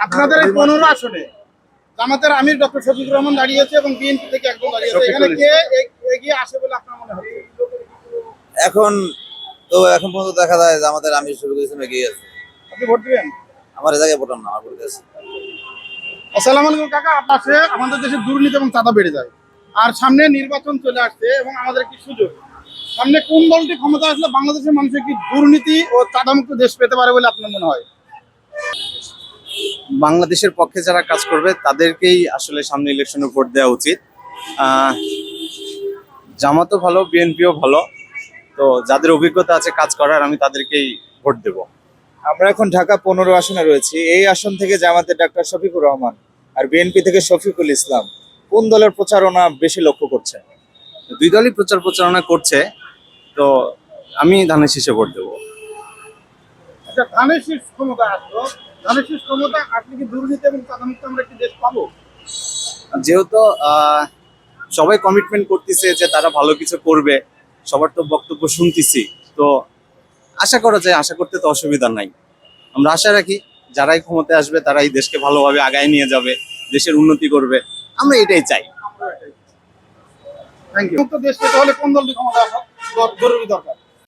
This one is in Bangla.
আপনাদের এই 15 আসনে জামাতের আমির ডক্টর শফিকুর রহমান দাঁড়িয়েছে এবং বিএনপি থেকে একজন দাঁড়িয়েছে, এখানে কে এগিয়ে আসে বলে আপনার মনে হয়? এখন এখন পর্যন্ত দেখা যায় যে আমাদের আমির শফিকুল ইসলাম এগিয়ে আছে। আপনি ভোট দিবেন? আমার এ জায়গায় ভোটার না, আমার ভোট আছে। আসসালামু আলাইকুম কাকা, আপনার আমাদের দেশে দুর্নীতি এবং চাঁদা বেড়ে যায়, আর সামনে নির্বাচন চলে আসছে এবং আমাদের কি সুযোগ, সামনে কোন দলটি ক্ষমতা আসলে বাংলাদেশের মানুষের কি দুর্নীতি ও চাঁদামুক্ত দেশ পেতে পারে বলে আপনার মনে হয়? বাংলাদেশের পক্ষে যারা কাজ করবে তাদেরকেই আসলে সামনে ইলেকশনে ভোট দেওয়া উচিত। জামাতও ভালো, বিএনপিও ভালো, তো যাদের অভিজ্ঞতা আছে কাজ করার আমি তাদেরকেই ভোট দেব। আমরা এখন ঢাকা 15 আসনে রয়েছি। এই আসন থেকে জামাতের ডাক্তার শফিকুর রহমান আর বিএনপি থেকে শফিকুল ইসলাম, কোন দলের প্রচারণা বেশি লক্ষ্য করছেন? দুই দলই প্রচারণা করছে, তো আমি ধানের শীষে ভোট দেবো। আচ্ছা, ধানের শীষ ক্ষমতা আসলো, ধানের শীষ ক্ষমতা আপনি কি দুর্নীতি এবং চাঁদামুক্ত আমরা একটি দেশ পাবো? যেহেতু সবাই কমিটমেন্ট করতেছে যে তারা ভালো কিছু করবে, সবার তো বক্তব্য শুনতেছি, তো আশা করা যায়, আশা করতে তো অসুবিধা নাই। আমরা আশা রাখি যারাই ক্ষমতায় আসবে তারাই দেশকে ভালোভাবে আগায় নিয়ে যাবে, দেশের উন্নতি করবে, আমরা এটাই চাই। Thank you. দেশ পেতে হলে কোন দলটি ক্ষমতা আসা জরুরি দরকার?